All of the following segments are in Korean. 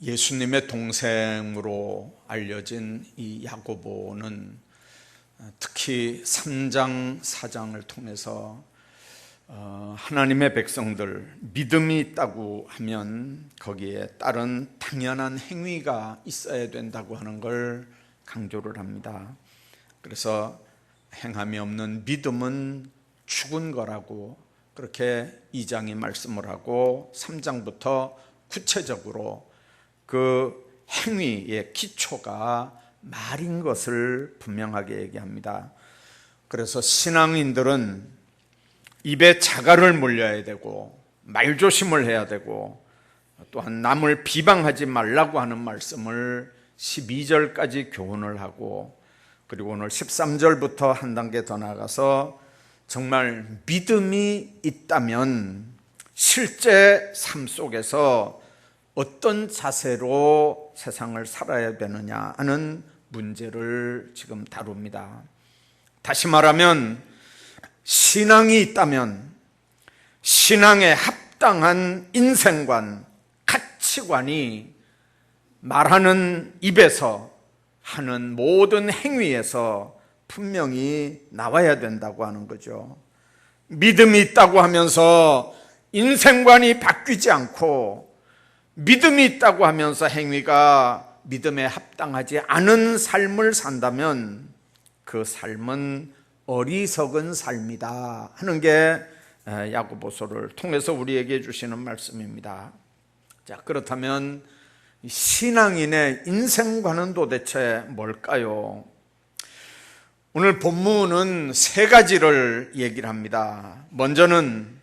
예수님의 동생으로 알려진 이 야고보는 특히 3장, 4장을 통해서 하나님의 백성들, 믿음이 있다고 하면 거기에 따른 당연한 행위가 있어야 된다고 하는 걸 강조를 합니다. 그래서 행함이 없는 믿음은 죽은 거라고 그렇게 2장이 말씀을 하고 3장부터 구체적으로 그 행위의 기초가 말인 것을 분명하게 얘기합니다. 그래서 신앙인들은 입에 자갈을 물려야 되고 말조심을 해야 되고 또한 남을 비방하지 말라고 하는 말씀을 12절까지 교훈을 하고, 그리고 오늘 13절부터 한 단계 더 나가서 정말 믿음이 있다면 실제 삶 속에서 어떤 자세로 세상을 살아야 되느냐 하는 문제를 지금 다룹니다. 다시 말하면 신앙이 있다면 신앙에 합당한 인생관, 가치관이 말하는 입에서 하는 모든 행위에서 분명히 나와야 된다고 하는 거죠. 믿음이 있다고 하면서 인생관이 바뀌지 않고, 믿음이 있다고 하면서 행위가 믿음에 합당하지 않은 삶을 산다면 그 삶은 어리석은 삶이다 하는 게 야고보서를 통해서 우리에게 주시는 말씀입니다. 자, 그렇다면 신앙인의 인생관은 도대체 뭘까요? 오늘 본문은 세 가지를 얘기를 합니다. 먼저는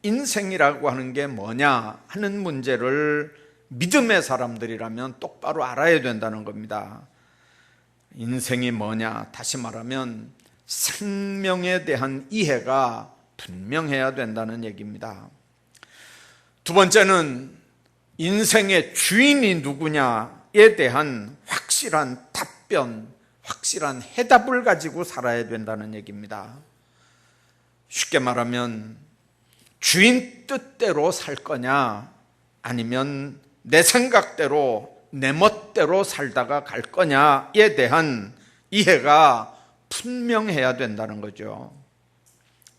인생이라고 하는 게 뭐냐 하는 문제를 믿음의 사람들이라면 똑바로 알아야 된다는 겁니다. 인생이 뭐냐, 다시 말하면 생명에 대한 이해가 분명해야 된다는 얘기입니다. 두 번째는 인생의 주인이 누구냐에 대한 확실한 답변, 확실한 해답을 가지고 살아야 된다는 얘기입니다. 쉽게 말하면 주인 뜻대로 살 거냐, 아니면 내 생각대로 내 멋대로 살다가 갈 거냐에 대한 이해가 분명해야 된다는 거죠.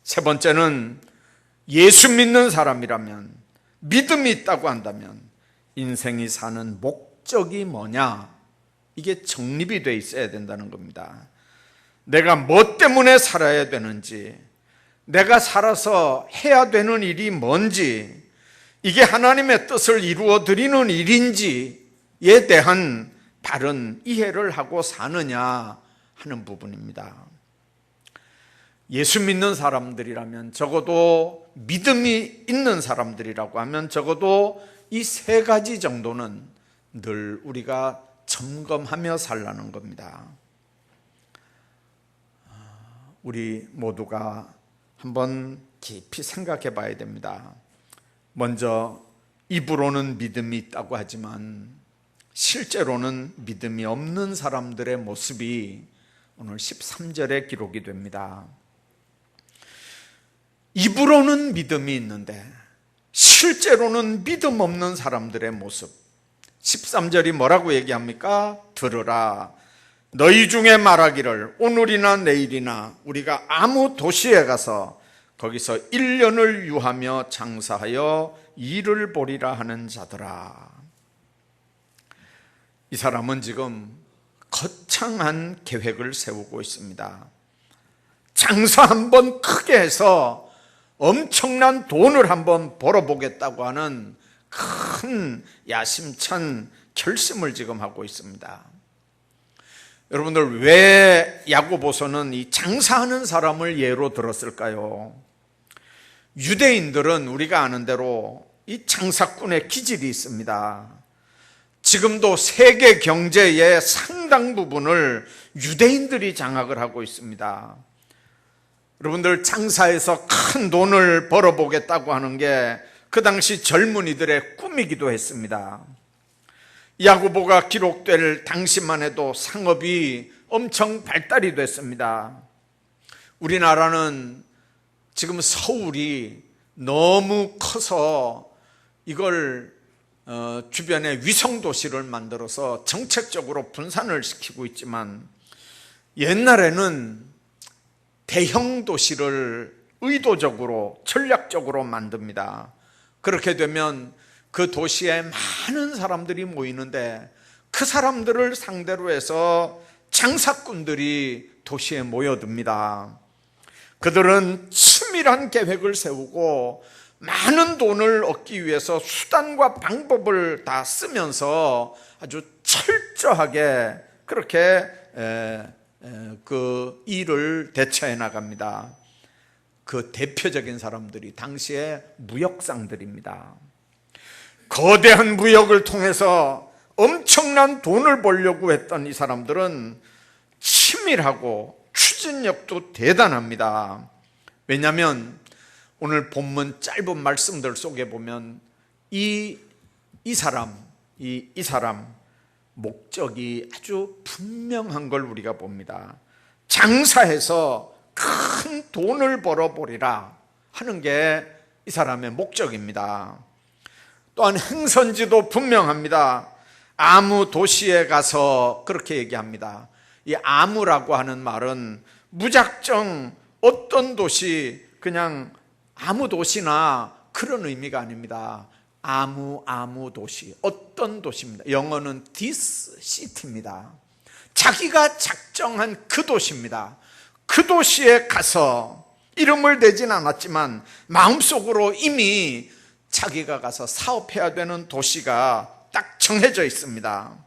세 번째는 예수 믿는 사람이라면, 믿음이 있다고 한다면 인생이 사는 목적이 뭐냐, 이게 정립이 돼 있어야 된다는 겁니다. 내가 뭐 때문에 살아야 되는지, 내가 살아서 해야 되는 일이 뭔지, 이게 하나님의 뜻을 이루어 드리는 일인지에 대한 바른 이해를 하고 사느냐 하는 부분입니다. 예수 믿는 사람들이라면, 적어도 믿음이 있는 사람들이라고 하면 적어도 이 세 가지 정도는 늘 우리가 점검하며 살라는 겁니다. 우리 모두가 한번 깊이 생각해 봐야 됩니다. 먼저 입으로는 믿음이 있다고 하지만 실제로는 믿음이 없는 사람들의 모습이 오늘 13절에 기록이 됩니다. 입으로는 믿음이 있는데 실제로는 믿음 없는 사람들의 모습. 13절이 뭐라고 얘기합니까? 들으라, 너희 중에 말하기를 오늘이나 내일이나 우리가 아무 도시에 가서 거기서 1년을 유하며 장사하여 일을 보리라 하는 자들아. 이 사람은 지금 거창한 계획을 세우고 있습니다. 장사 한번 크게 해서 엄청난 돈을 한번 벌어보겠다고 하는 큰 야심찬 결심을 지금 하고 있습니다. 여러분들, 왜 야고보서는 이 장사하는 사람을 예로 들었을까요? 유대인들은 우리가 아는 대로 이 장사꾼의 기질이 있습니다. 지금도 세계 경제의 상당 부분을 유대인들이 장악을 하고 있습니다. 여러분들, 장사해서 큰 돈을 벌어보겠다고 하는 게 그 당시 젊은이들의 꿈이기도 했습니다. 야고보가 기록될 당시만 해도 상업이 엄청 발달이 됐습니다. 우리나라는 지금 서울이 너무 커서 이걸 주변에 위성도시를 만들어서 정책적으로 분산을 시키고 있지만, 옛날에는 대형 도시를 의도적으로 전략적으로 만듭니다. 그렇게 되면 그 도시에 많은 사람들이 모이는데, 그 사람들을 상대로 해서 장사꾼들이 도시에 모여듭니다. 그들은 치밀한 계획을 세우고 많은 돈을 얻기 위해서 수단과 방법을 다 쓰면서 아주 철저하게 그렇게 그 일을 대처해 나갑니다. 그 대표적인 사람들이 당시의 무역상들입니다. 거대한 무역을 통해서 엄청난 돈을 벌려고 했던 이 사람들은 치밀하고 추진력도 대단합니다. 왜냐하면 오늘 본문 짧은 말씀들 속에 보면 이 사람 목적이 아주 분명한 걸 우리가 봅니다. 장사해서 큰 돈을 벌어보리라 하는 게 이 사람의 목적입니다. 또한 행선지도 분명합니다. 아무 도시에 가서 그렇게 얘기합니다. 이 아무라고 하는 말은 무작정 어떤 도시, 그냥 아무 도시나 그런 의미가 아닙니다. 아무 도시, 어떤 도시입니다. 영어는 this city입니다. 자기가 작정한 그 도시입니다. 그 도시에 가서 이름을 대진 않았지만 마음속으로 이미 자기가 가서 사업해야 되는 도시가 딱 정해져 있습니다.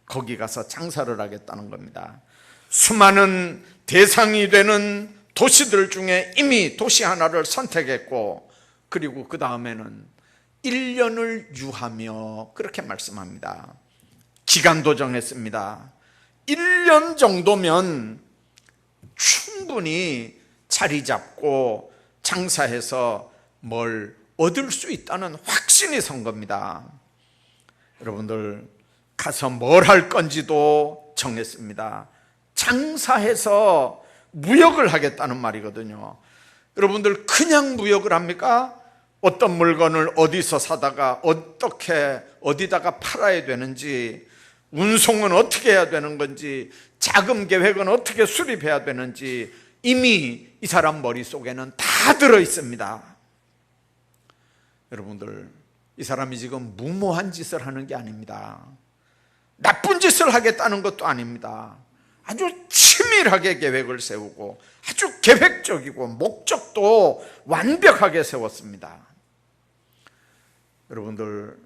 거기 가서 장사를 하겠다는 겁니다. 수많은 대상이 되는 도시들 중에 이미 도시 하나를 선택했고, 그리고 그 다음에는 1년을 유하며 그렇게 말씀합니다. 기간도 정했습니다. 1년 정도면 충분히 자리 잡고 장사해서 뭘 얻을 수 있다는 확신이 선 겁니다. 여러분들, 가서 뭘 할 건지도 정했습니다. 장사해서 무역을 하겠다는 말이거든요. 여러분들, 그냥 무역을 합니까? 어떤 물건을 어디서 사다가 어떻게 어디다가 팔아야 되는지, 운송은 어떻게 해야 되는 건지, 자금 계획은 어떻게 수립해야 되는지 이미 이 사람 머릿속에는 다 들어 있습니다. 여러분들, 이 사람이 지금 무모한 짓을 하는 게 아닙니다. 나쁜 짓을 하겠다는 것도 아닙니다. 아주 치밀하게 계획을 세우고 아주 계획적이고 목적도 완벽하게 세웠습니다. 여러분들,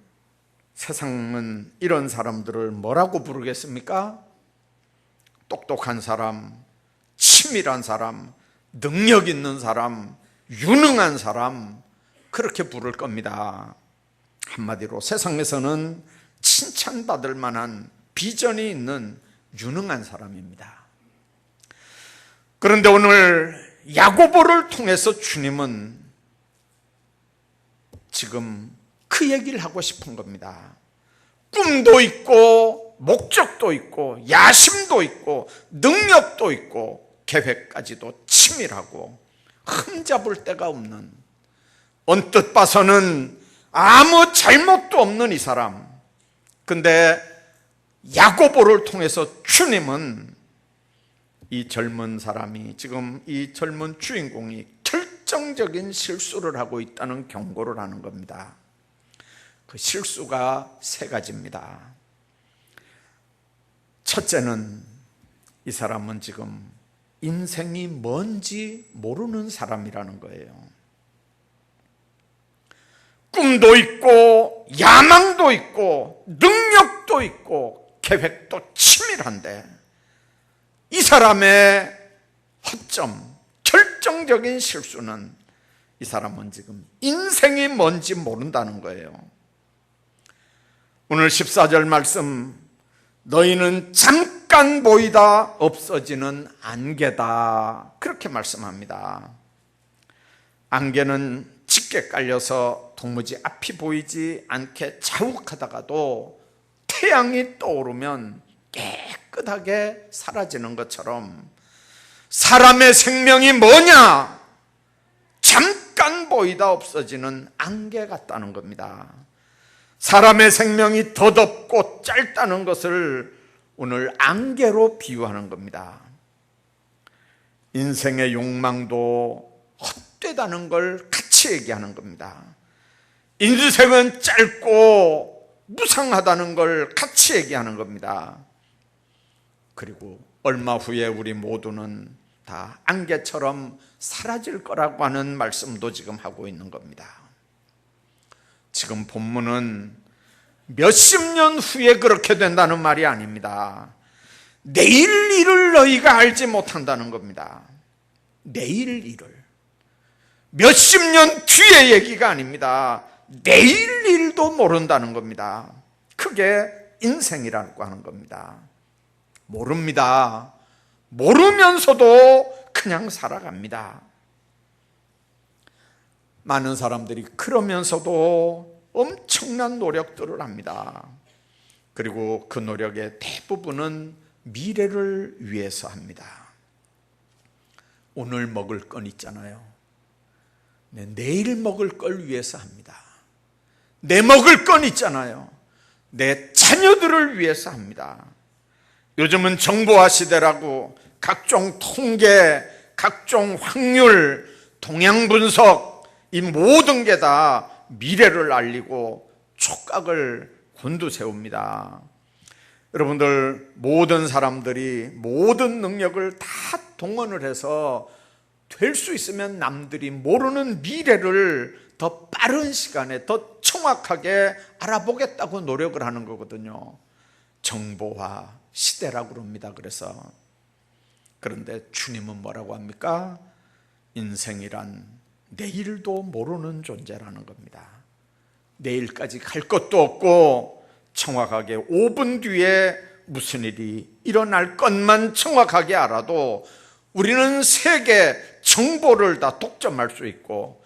세상은 이런 사람들을 뭐라고 부르겠습니까? 똑똑한 사람, 치밀한 사람, 능력 있는 사람, 유능한 사람, 그렇게 부를 겁니다. 한마디로 세상에서는 칭찬받을 만한 비전이 있는 유능한 사람입니다. 그런데 오늘 야고보를 통해서 주님은 지금 그 얘기를 하고 싶은 겁니다. 꿈도 있고 목적도 있고 야심도 있고 능력도 있고 계획까지도 치밀하고 흠잡을 데가 없는, 언뜻 봐서는 아무 잘못도 없는 이 사람. 근데 야고보를 통해서 주님은 이 젊은 사람이, 지금 이 젊은 주인공이 결정적인 실수를 하고 있다는 경고를 하는 겁니다. 그 실수가 세 가지입니다. 첫째는, 이 사람은 지금 인생이 뭔지 모르는 사람이라는 거예요. 꿈도 있고 야망도 있고 능력도 있고 계획도 치밀한데, 이 사람의 허점, 결정적인 실수는 이 사람은 지금 인생이 뭔지 모른다는 거예요. 오늘 14절 말씀, 너희는 잠깐 보이다 없어지는 안개다, 그렇게 말씀합니다. 안개는 짙게 깔려서 도무지 앞이 보이지 않게 자욱하다가도 태양이 떠오르면 깨끗하게 사라지는 것처럼, 사람의 생명이 뭐냐? 잠깐 보이다 없어지는 안개 같다는 겁니다. 사람의 생명이 덧없고 짧다는 것을 오늘 안개로 비유하는 겁니다. 인생의 욕망도 헛되다는 걸 같이 얘기하는 겁니다. 인생은 짧고 무상하다는 걸 같이 얘기하는 겁니다. 그리고 얼마 후에 우리 모두는 다 안개처럼 사라질 거라고 하는 말씀도 지금 하고 있는 겁니다. 지금 본문은 몇십 년 후에 그렇게 된다는 말이 아닙니다. 내일 일을 너희가 알지 못한다는 겁니다. 내일 일을. 몇십 년 뒤의 얘기가 아닙니다. 내일 일도 모른다는 겁니다. 그게 인생이라고 하는 겁니다. 모릅니다. 모르면서도 그냥 살아갑니다. 많은 사람들이 그러면서도 엄청난 노력들을 합니다. 그리고 그 노력의 대부분은 미래를 위해서 합니다. 오늘 먹을 건 있잖아요. 내일 먹을 걸 위해서 합니다. 내 먹을 건 있잖아요. 내 자녀들을 위해서 합니다. 요즘은 정보화 시대라고 각종 통계, 각종 확률, 동향 분석, 이 모든 게 다 미래를 알리고 촉각을 곤두세웁니다. 여러분들, 모든 사람들이 모든 능력을 다 동원을 해서 될 수 있으면 남들이 모르는 미래를 더 빠른 시간에 더 정확하게 알아보겠다고 노력을 하는 거거든요. 정보화 시대라고 그럽니다. 그런데 주님은 뭐라고 합니까? 인생이란 내일도 모르는 존재라는 겁니다. 내일까지 갈 것도 없고 정확하게 5분 뒤에 무슨 일이 일어날 것만 정확하게 알아도 우리는 세계 정보를 다 독점할 수 있고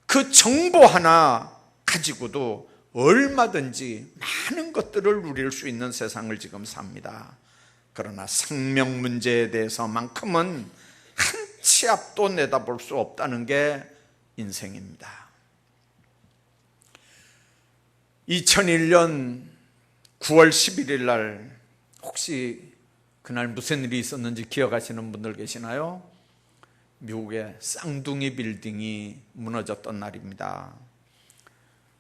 그 정보 하나 가지고도 얼마든지 많은 것들을 누릴 수 있는 세상을 지금 삽니다. 그러나 생명 문제에 대해서만큼은 한 치 앞도 내다볼 수 없다는 게 인생입니다. 2001년 9월 11일 날 혹시 그날 무슨 일이 있었는지 기억하시는 분들 계시나요? 미국의 쌍둥이 빌딩이 무너졌던 날입니다.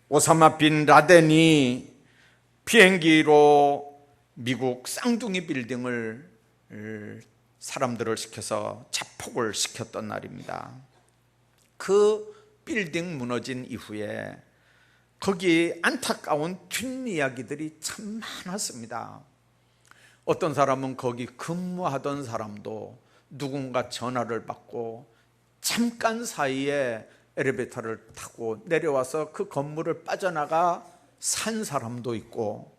오사마 빈 라덴이 비행기로 미국 쌍둥이 빌딩을 사람들을 시켜서 자폭을 시켰던 날입니다. 그 빌딩 무너진 이후에 거기 안타까운 뒷이야기들이 참 많았습니다. 어떤 사람은 거기 근무하던 사람도 누군가 전화를 받고 잠깐 사이에 엘리베이터를 타고 내려와서 그 건물을 빠져나가 산 사람도 있고,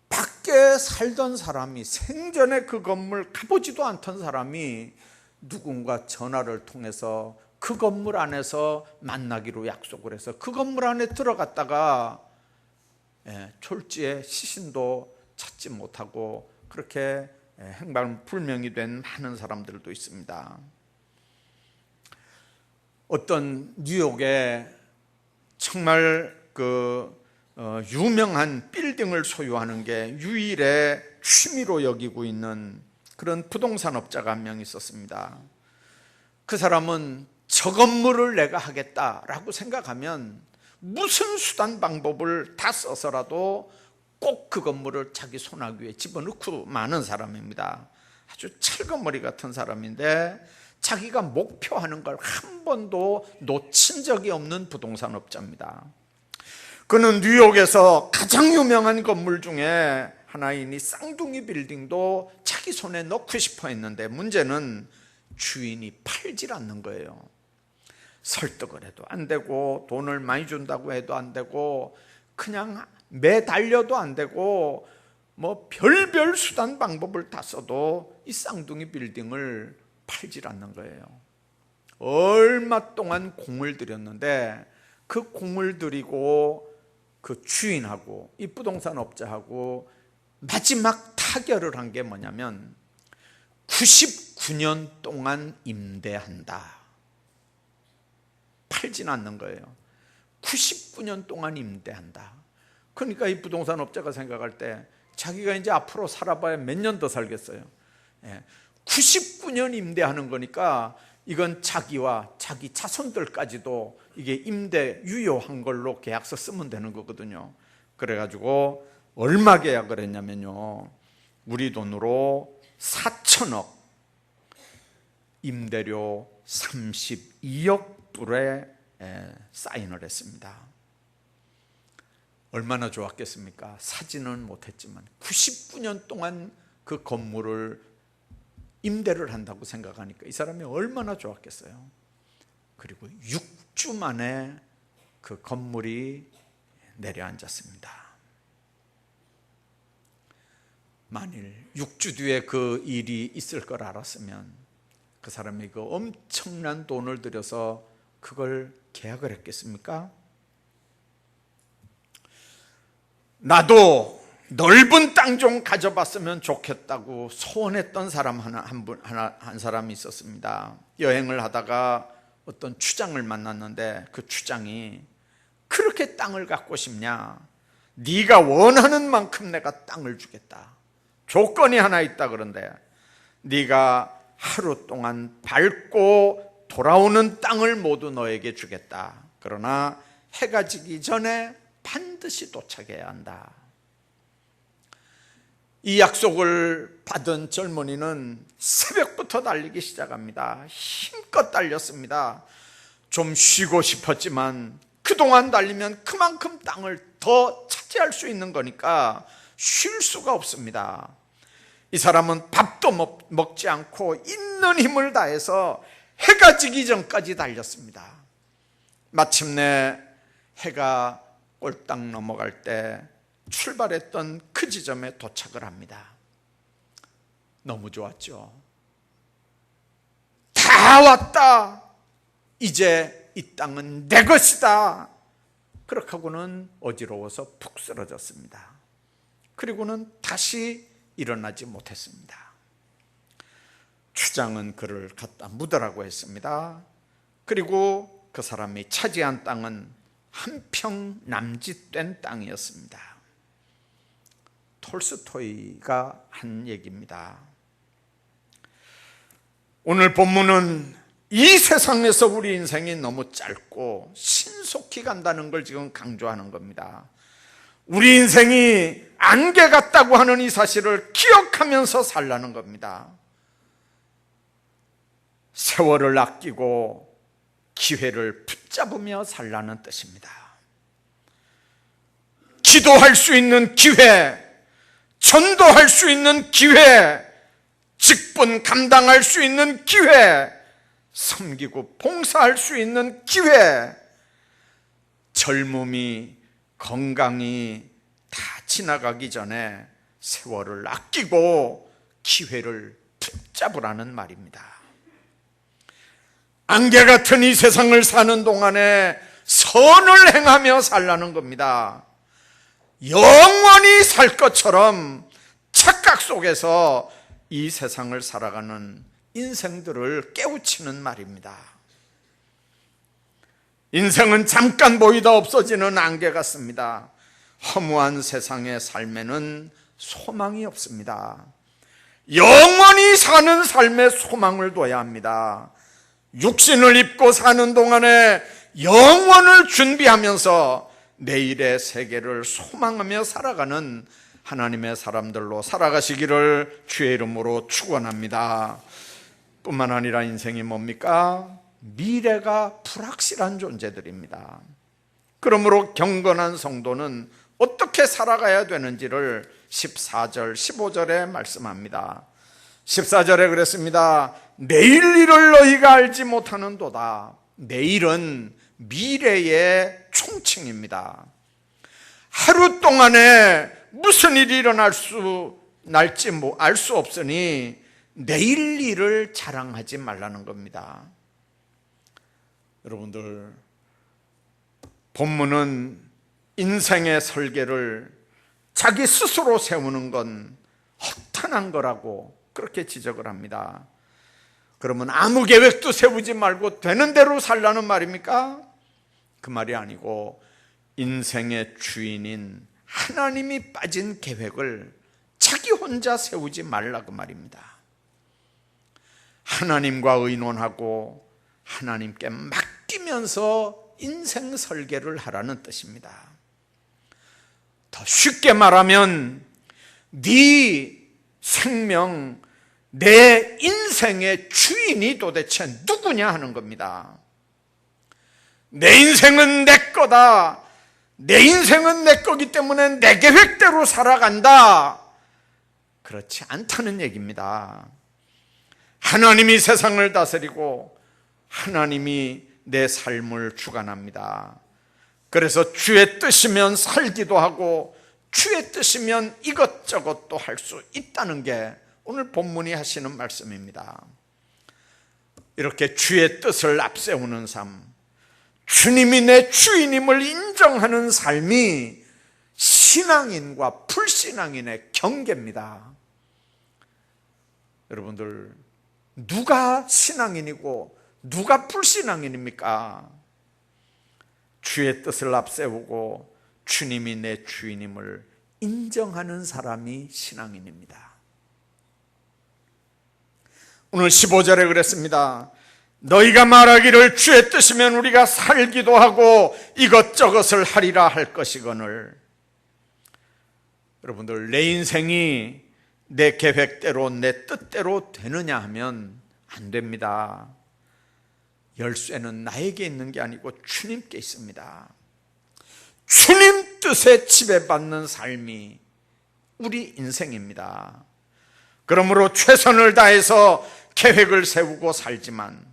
밖에 살던 사람이 생전에 그 건물 가보지도 않던 사람이 누군가 전화를 통해서 그 건물 안에서 만나기로 약속을 해서 그 건물 안에 들어갔다가 졸지에 시신도 찾지 못하고 그렇게 행방불명이 된 많은 사람들도 있습니다. 어떤 뉴욕에 정말 유명한 빌딩을 소유하는 게 유일의 취미로 여기고 있는 그런 부동산업자가 한 명 있었습니다. 그 사람은 저 건물을 내가 하겠다라고 생각하면 무슨 수단 방법을 다 써서라도 꼭 그 건물을 자기 손아귀에 집어넣고 마는 사람입니다. 아주 찰거머리 같은 사람인데 자기가 목표하는 걸 한 번도 놓친 적이 없는 부동산업자입니다. 그는 뉴욕에서 가장 유명한 건물 중에 하나인 이 쌍둥이 빌딩도 자기 손에 넣고 싶어 했는데 문제는 주인이 팔질 않는 거예요. 설득을 해도 안 되고 돈을 많이 준다고 해도 안 되고 그냥 매달려도 안 되고 뭐 별별 수단 방법을 다 써도 이 쌍둥이 빌딩을 팔질 않는 거예요. 얼마 동안 공을 들였는데 그 공을 들이고 그 주인하고 이 부동산 업자하고 마지막 타결을 한 게 뭐냐면 99년 동안 임대한다. 팔진 않는 거예요. 99년 동안 임대한다. 그러니까 이 부동산 업자가 생각할 때 자기가 이제 앞으로 살아봐야 몇 년 더 살겠어요. 99년 임대하는 거니까 이건 자기와 자기 자손들까지도 이게 임대 유효한 걸로 계약서 쓰면 되는 거거든요. 그래가지고 얼마 계약을 했냐면요, 우리 돈으로 4천억, 임대료 32억 불에 사인을 했습니다. 얼마나 좋았겠습니까? 사지는 못했지만 99년 동안 그 건물을 임대를 한다고 생각하니까 이 사람이 얼마나 좋았겠어요. 그리고 6주 만에 그 건물이 내려앉았습니다. 만일 6주 뒤에 그 일이 있을 걸 알았으면 그 사람이 그 엄청난 돈을 들여서 그걸 계약을 했겠습니까? 나도 넓은 땅 좀 가져봤으면 좋겠다고 소원했던 사람 한 사람이 있었습니다. 여행을 하다가 어떤 추장을 만났는데 그 추장이 그렇게 땅을 갖고 싶냐? 네가 원하는 만큼 내가 땅을 주겠다. 조건이 하나 있다. 그런데 네가 하루 동안 밟고 돌아오는 땅을 모두 너에게 주겠다. 그러나 해가 지기 전에 반드시 도착해야 한다. 이 약속을 받은 젊은이는 새벽부터 달리기 시작합니다. 힘껏 달렸습니다. 좀 쉬고 싶었지만 그동안 달리면 그만큼 땅을 더 차지할 수 있는 거니까 쉴 수가 없습니다. 이 사람은 밥도 먹지 않고 있는 힘을 다해서 해가 지기 전까지 달렸습니다. 마침내 해가 꼴딱 넘어갈 때 출발했던 그 지점에 도착을 합니다. 너무 좋았죠. 다 왔다. 이제 이 땅은 내 것이다. 그렇게 하고는 어지러워서 푹 쓰러졌습니다. 그리고는 다시 일어나지 못했습니다. 추장은 그를 갖다 묻으라고 했습니다. 그리고 그 사람이 차지한 땅은 한평 남짓된 땅이었습니다. 톨스토이가 한 얘기입니다. 오늘 본문은 이 세상에서 우리 인생이 너무 짧고 신속히 간다는 걸 지금 강조하는 겁니다. 우리 인생이 안개 같다고 하는 이 사실을 기억하면서 살라는 겁니다. 세월을 아끼고 기회를 붙잡으며 살라는 뜻입니다. 기도할 수 있는 기회, 전도할 수 있는 기회, 직분 감당할 수 있는 기회, 섬기고 봉사할 수 있는 기회, 젊음이 건강이 다 지나가기 전에 세월을 아끼고 기회를 붙잡으라는 말입니다. 안개 같은 이 세상을 사는 동안에 선을 행하며 살라는 겁니다. 영원히 살 것처럼 착각 속에서 이 세상을 살아가는 인생들을 깨우치는 말입니다. 인생은 잠깐 보이다 없어지는 안개 같습니다. 허무한 세상의 삶에는 소망이 없습니다. 영원히 사는 삶에 소망을 둬야 합니다. 육신을 입고 사는 동안에 영원을 준비하면서 내일의 세계를 소망하며 살아가는 하나님의 사람들로 살아가시기를 주의 이름으로 축원합니다. 뿐만 아니라 인생이 뭡니까? 미래가 불확실한 존재들입니다. 그러므로 경건한 성도는 어떻게 살아가야 되는지를 14절, 15절에 말씀합니다. 14절에 그랬습니다. 내일 일을 너희가 알지 못하는도다. 내일은 미래의 총칭입니다. 하루 동안에 무슨 일이 날지 알 수 없으니 내일 일을 자랑하지 말라는 겁니다. 여러분들, 본문은 인생의 설계를 자기 스스로 세우는 건 허탄한 거라고 그렇게 지적을 합니다. 그러면 아무 계획도 세우지 말고 되는 대로 살라는 말입니까? 그 말이 아니고 인생의 주인인 하나님이 빠진 계획을 자기 혼자 세우지 말라 그 말입니다. 하나님과 의논하고 하나님께 맡기면서 인생 설계를 하라는 뜻입니다. 더 쉽게 말하면 네 생명, 내 인생의 주인이 도대체 누구냐 하는 겁니다. 내 인생은 내 거다. 내 인생은 내 거기 때문에 내 계획대로 살아간다. 그렇지 않다는 얘기입니다. 하나님이 세상을 다스리고 하나님이 내 삶을 주관합니다. 그래서 주의 뜻이면 살기도 하고 주의 뜻이면 이것저것도 할 수 있다는 게 오늘 본문이 하시는 말씀입니다. 이렇게 주의 뜻을 앞세우는 삶, 주님이 내 주인임을 인정하는 삶이 신앙인과 불신앙인의 경계입니다. 여러분들, 누가 신앙인이고 누가 불신앙인입니까? 주의 뜻을 앞세우고 주님이 내 주인임을 인정하는 사람이 신앙인입니다. 오늘 15절에 그랬습니다. 너희가 말하기를 주의 뜻이면 우리가 살기도 하고 이것저것을 하리라 할 것이거늘. 여러분들, 내 인생이 내 계획대로 내 뜻대로 되느냐 하면 안 됩니다. 열쇠는 나에게 있는 게 아니고 주님께 있습니다. 주님 뜻에 지배받는 삶이 우리 인생입니다. 그러므로 최선을 다해서 계획을 세우고 살지만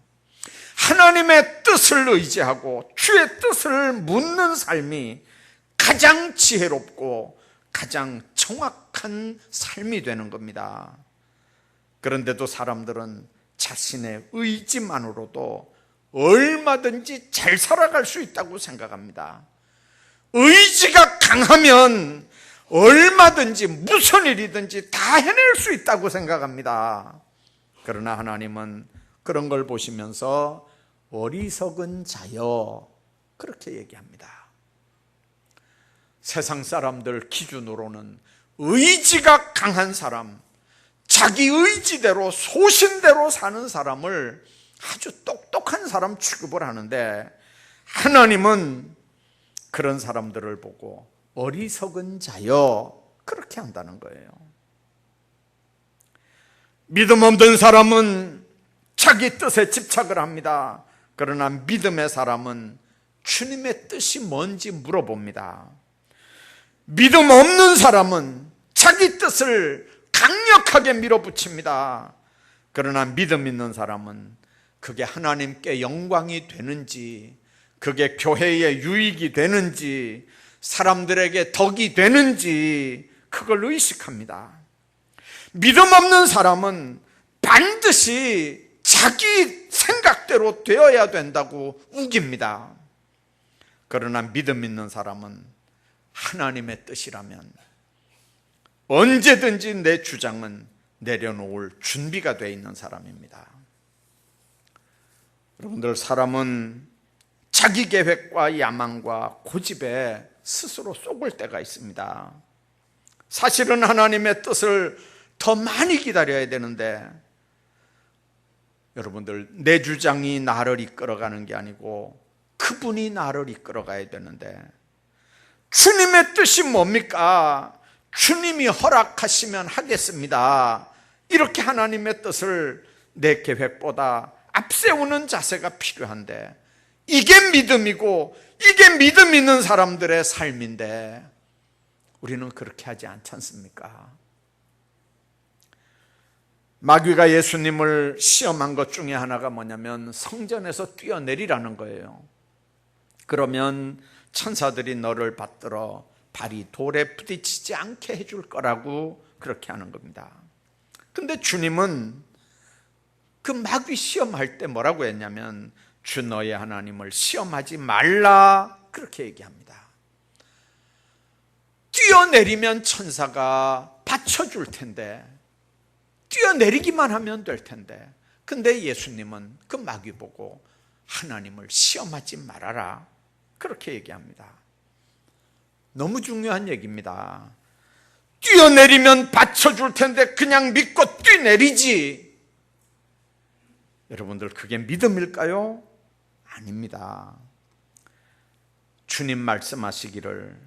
하나님의 뜻을 의지하고 주의 뜻을 묻는 삶이 가장 지혜롭고 가장 정확한 삶이 되는 겁니다. 그런데도 사람들은 자신의 의지만으로도 얼마든지 잘 살아갈 수 있다고 생각합니다. 의지가 강하면 얼마든지 무슨 일이든지 다 해낼 수 있다고 생각합니다. 그러나 하나님은 그런 걸 보시면서 어리석은 자여 그렇게 얘기합니다. 세상 사람들 기준으로는 의지가 강한 사람, 자기 의지대로 소신대로 사는 사람을 아주 똑똑한 사람 취급을 하는데, 하나님은 그런 사람들을 보고 어리석은 자여 그렇게 한다는 거예요. 믿음 없는 사람은 자기 뜻에 집착을 합니다. 그러나 믿음의 사람은 주님의 뜻이 뭔지 물어봅니다. 믿음 없는 사람은 자기 뜻을 강력하게 밀어붙입니다. 그러나 믿음 있는 사람은 그게 하나님께 영광이 되는지, 그게 교회에 유익이 되는지, 사람들에게 덕이 되는지 그걸 의식합니다. 믿음 없는 사람은 반드시 자기 생각대로 되어야 된다고 우깁니다. 그러나 믿음 있는 사람은 하나님의 뜻이라면 언제든지 내 주장은 내려놓을 준비가 되어 있는 사람입니다. 여러분들, 사람은 자기 계획과 야망과 고집에 스스로 속을 때가 있습니다. 사실은 하나님의 뜻을 더 많이 기다려야 되는데, 여러분들, 내 주장이 나를 이끌어가는 게 아니고 그분이 나를 이끌어가야 되는데, 주님의 뜻이 뭡니까? 주님이 허락하시면 하겠습니다. 이렇게 하나님의 뜻을 내 계획보다 앞세우는 자세가 필요한데, 이게 믿음이고 이게 믿음 있는 사람들의 삶인데 우리는 그렇게 하지 않지 않습니까? 마귀가 예수님을 시험한 것 중에 하나가 뭐냐면 성전에서 뛰어내리라는 거예요. 그러면 천사들이 너를 받들어 발이 돌에 부딪히지 않게 해줄 거라고 그렇게 하는 겁니다. 근데 주님은 그 마귀 시험할 때 뭐라고 했냐면 주 너의 하나님을 시험하지 말라 그렇게 얘기합니다. 뛰어내리면 천사가 받쳐줄 텐데, 뛰어내리기만 하면 될 텐데, 근데 예수님은 그 마귀 보고 하나님을 시험하지 말아라 그렇게 얘기합니다. 너무 중요한 얘기입니다. 뛰어내리면 받쳐줄 텐데 그냥 믿고 뛰내리지. 여러분들, 그게 믿음일까요? 아닙니다. 주님 말씀하시기를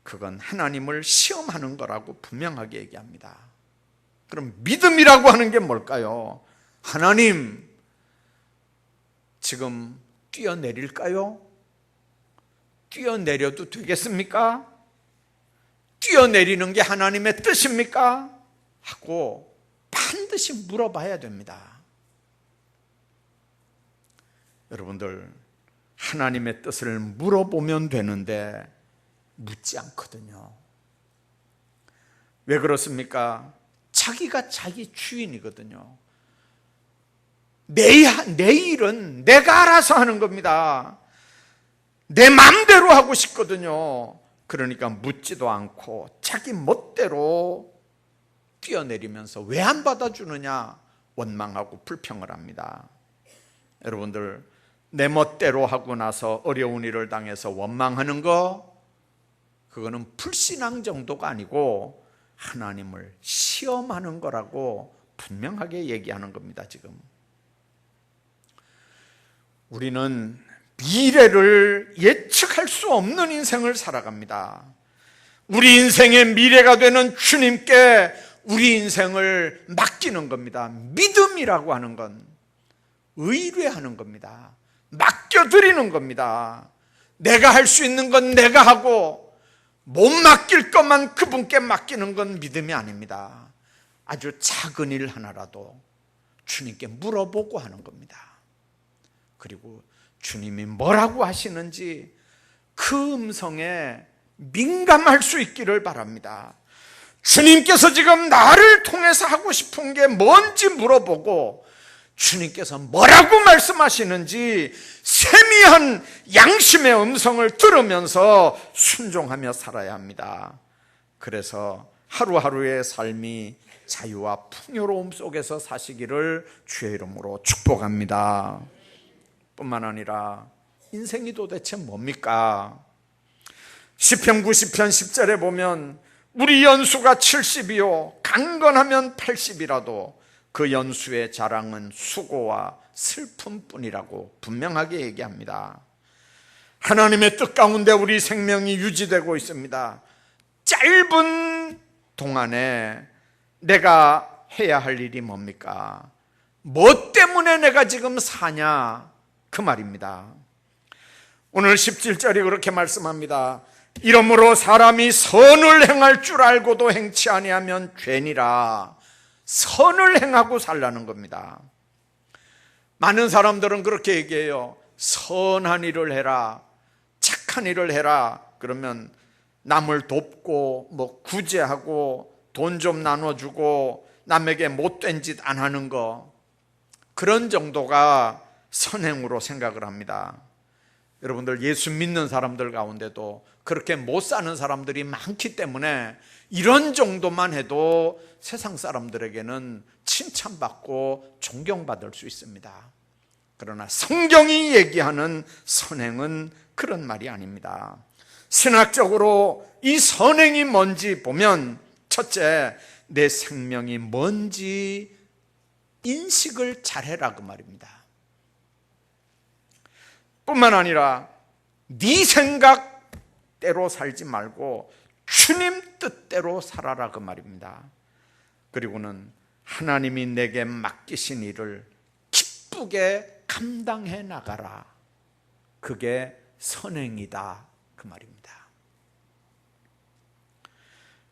그건 하나님을 시험하는 거라고 분명하게 얘기합니다. 그럼 믿음이라고 하는 게 뭘까요? 하나님, 지금 뛰어내릴까요? 뛰어내려도 되겠습니까? 뛰어내리는 게 하나님의 뜻입니까? 하고 반드시 물어봐야 됩니다. 여러분들, 하나님의 뜻을 물어보면 되는데 묻지 않거든요. 왜 그렇습니까? 자기가 자기 주인이거든요. 내 일은 내가 알아서 하는 겁니다. 내 마음대로 하고 싶거든요. 그러니까 묻지도 않고 자기 멋대로 뛰어내리면서 왜 안 받아주느냐 원망하고 불평을 합니다. 여러분들, 내 멋대로 하고 나서 어려운 일을 당해서 원망하는 거, 그거는 불신앙 정도가 아니고 하나님을 시험하는 거라고 분명하게 얘기하는 겁니다. 지금 우리는 미래를 예측할 수 없는 인생을 살아갑니다. 우리 인생의 미래가 되는 주님께 우리 인생을 맡기는 겁니다. 믿음이라고 하는 건 의뢰하는 겁니다. 맡겨드리는 겁니다. 내가 할 수 있는 건 내가 하고 못 맡길 것만 그분께 맡기는 건 믿음이 아닙니다. 아주 작은 일 하나라도 주님께 물어보고 하는 겁니다. 그리고 주님이 뭐라고 하시는지 그 음성에 민감할 수 있기를 바랍니다. 주님께서 지금 나를 통해서 하고 싶은 게 뭔지 물어보고 주님께서 뭐라고 말씀하시는지 세미한 양심의 음성을 들으면서 순종하며 살아야 합니다. 그래서 하루하루의 삶이 자유와 풍요로움 속에서 사시기를 주의 이름으로 축복합니다. 뿐만 아니라 인생이 도대체 뭡니까? 시편 90편 10절에 보면 우리 연수가 70이요 강건하면 80이라도 그 연수의 자랑은 수고와 슬픔뿐이라고 분명하게 얘기합니다. 하나님의 뜻 가운데 우리 생명이 유지되고 있습니다. 짧은 동안에 내가 해야 할 일이 뭡니까? 뭐 때문에 내가 지금 사냐? 그 말입니다. 오늘 17절이 그렇게 말씀합니다. 이러므로 사람이 선을 행할 줄 알고도 행치 아니하면 죄니라. 선을 행하고 살라는 겁니다. 많은 사람들은 그렇게 얘기해요. 선한 일을 해라, 착한 일을 해라. 그러면 남을 돕고 구제하고 돈 좀 나눠주고 남에게 못된 짓 안 하는 거, 그런 정도가 선행으로 생각을 합니다. 여러분들, 예수 믿는 사람들 가운데도 그렇게 못 사는 사람들이 많기 때문에 이런 정도만 해도 세상 사람들에게는 칭찬받고 존경받을 수 있습니다. 그러나 성경이 얘기하는 선행은 그런 말이 아닙니다. 신학적으로 이 선행이 뭔지 보면, 첫째, 내 생명이 뭔지 인식을 잘해라 그 말입니다. 뿐만 아니라 네 생각대로 살지 말고 주님 뜻대로 살아라 그 말입니다. 그리고는 하나님이 내게 맡기신 일을 기쁘게 감당해 나가라. 그게 선행이다 그 말입니다.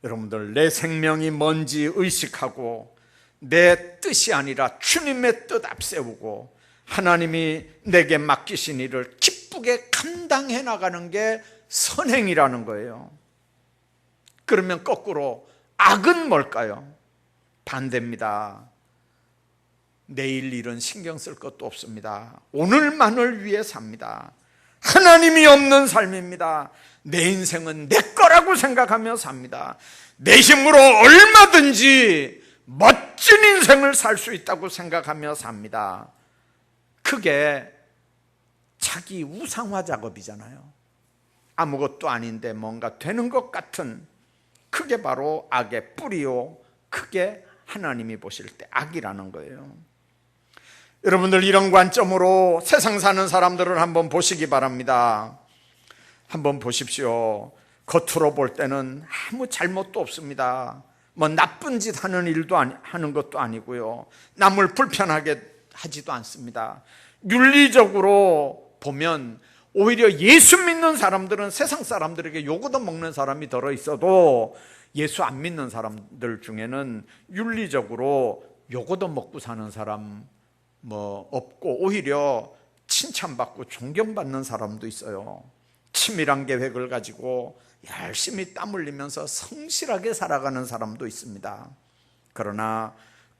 여러분들, 내 생명이 뭔지 의식하고 내 뜻이 아니라 주님의 뜻 앞세우고 하나님이 내게 맡기신 일을 기쁘게 감당해 나가는 게 선행이라는 거예요. 그러면 거꾸로 악은 뭘까요? 반대입니다. 내일 일은 신경 쓸 것도 없습니다. 오늘만을 위해 삽니다. 하나님이 없는 삶입니다. 내 인생은 내 거라고 생각하며 삽니다. 내 힘으로 얼마든지 멋진 인생을 살 수 있다고 생각하며 삽니다. 그게 자기 우상화 작업이잖아요. 아무것도 아닌데 뭔가 되는 것 같은, 그게 바로 악의 뿌리요, 그게 하나님이 보실 때 악이라는 거예요. 여러분들, 이런 관점으로 세상 사는 사람들을 한번 보시기 바랍니다. 한번 보십시오. 겉으로 볼 때는 아무 잘못도 없습니다. 뭐 나쁜 짓 하는 일도 하는 것도 아니고요, 남을 불편하게 하지도 않습니다. 윤리적으로 보면 오히려 예수 믿는 사람들은 세상 사람들에게 요거도 먹는 사람이 들어 있어도 예수 안 믿는 사람들 중에는 윤리적으로 요거도 먹고 사는 사람 뭐 없고, 오히려 칭찬받고 존경받는 사람도 있어요. 치밀한 계획을 가지고 열심히 땀 흘리면서 성실하게 살아가는 사람도 있습니다. 그러나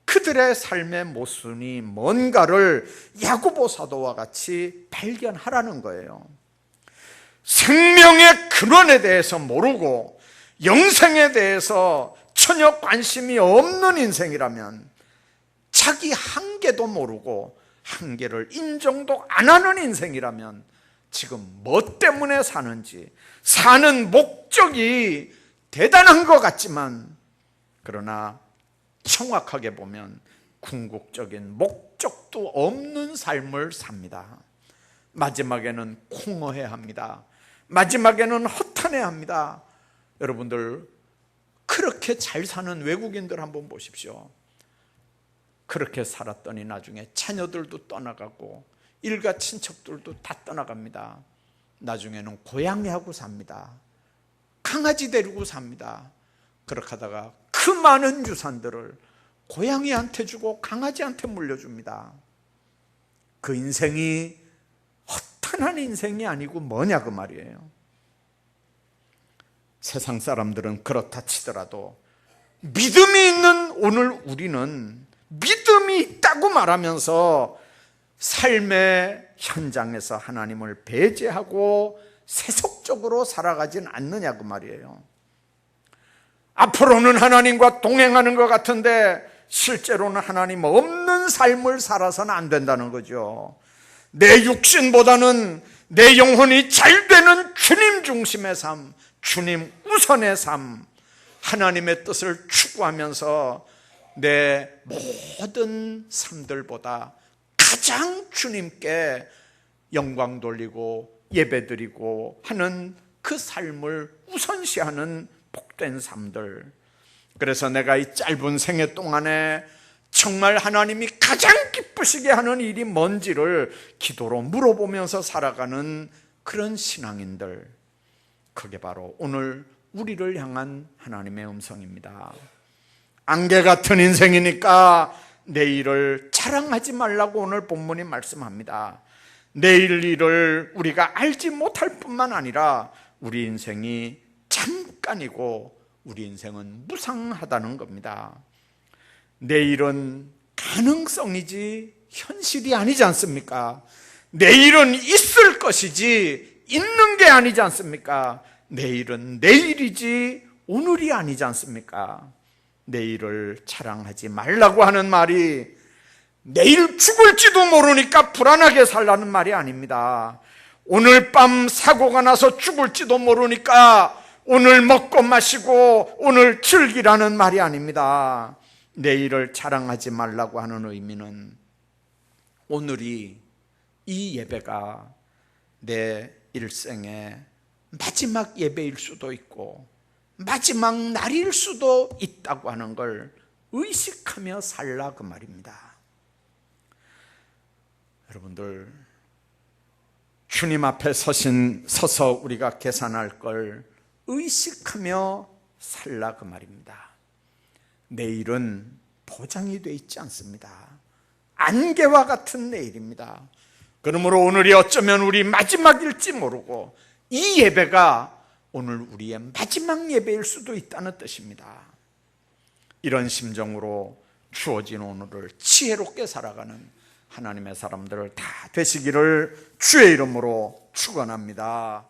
그들의 삶의 모순이 뭔가를 야고보 사도와 같이 발견하라는 거예요. 생명의 근원에 대해서 모르고 영생에 대해서 전혀 관심이 없는 인생이라면, 자기 한계도 모르고 한계를 인정도 안 하는 인생이라면, 지금 뭐 때문에 사는지, 사는 목적이 대단한 것 같지만, 그러나 정확하게 보면 궁극적인 목적도 없는 삶을 삽니다. 마지막에는 공허해합니다. 마지막에는 허탄해합니다. 여러분들, 그렇게 잘 사는 외국인들 한번 보십시오. 그렇게 살았더니 나중에 자녀들도 떠나가고 일가 친척들도 다 떠나갑니다. 나중에는 고양이하고 삽니다. 강아지 데리고 삽니다. 그렇게 하다가 그 많은 유산들을 고양이한테 주고 강아지한테 물려줍니다. 그 인생이 허탄한 인생이 아니고 뭐냐 그 말이에요. 세상 사람들은 그렇다 치더라도 믿음이 있는 오늘 우리는 믿음이 있다고 말하면서 삶의 현장에서 하나님을 배제하고 세속적으로 살아가진 않느냐 그 말이에요. 앞으로는 하나님과 동행하는 것 같은데 실제로는 하나님 없는 삶을 살아서는 안 된다는 거죠. 내 육신보다는 내 영혼이 잘 되는 주님 중심의 삶, 주님 우선의 삶, 하나님의 뜻을 추구하면서 내 모든 삶들보다 가장 주님께 영광 돌리고 예배드리고 하는 그 삶을 우선시하는 복된 삶들. 그래서 내가 이 짧은 생애 동안에 정말 하나님이 가장 기쁘시게 하는 일이 뭔지를 기도로 물어보면서 살아가는 그런 신앙인들, 그게 바로 오늘 우리를 향한 하나님의 음성입니다. 안개 같은 인생이니까 내일을 자랑하지 말라고 오늘 본문이 말씀합니다. 내일 일을 우리가 알지 못할 뿐만 아니라 우리 인생이 잠깐이고 우리 인생은 무상하다는 겁니다. 내일은 가능성이지 현실이 아니지 않습니까? 내일은 있을 것이지 있는 게 아니지 않습니까? 내일은 내일이지 오늘이 아니지 않습니까? 내일을 자랑하지 말라고 하는 말이 내일 죽을지도 모르니까 불안하게 살라는 말이 아닙니다. 오늘 밤 사고가 나서 죽을지도 모르니까 오늘 먹고 마시고 오늘 즐기라는 말이 아닙니다. 내일을 자랑하지 말라고 하는 의미는 오늘이, 이 예배가 내 일생의 마지막 예배일 수도 있고 마지막 날일 수도 있다고 하는 걸 의식하며 살라 그 말입니다. 여러분들, 주님 앞에 서서 우리가 계산할 걸 의식하며 살라 그 말입니다. 내일은 보장이 되어 있지 않습니다. 안개와 같은 내일입니다. 그러므로 오늘이 어쩌면 우리 마지막일지 모르고 이 예배가 오늘 우리의 마지막 예배일 수도 있다는 뜻입니다. 이런 심정으로 주어진 오늘을 지혜롭게 살아가는 하나님의 사람들 다 되시기를 주의 이름으로 축원합니다.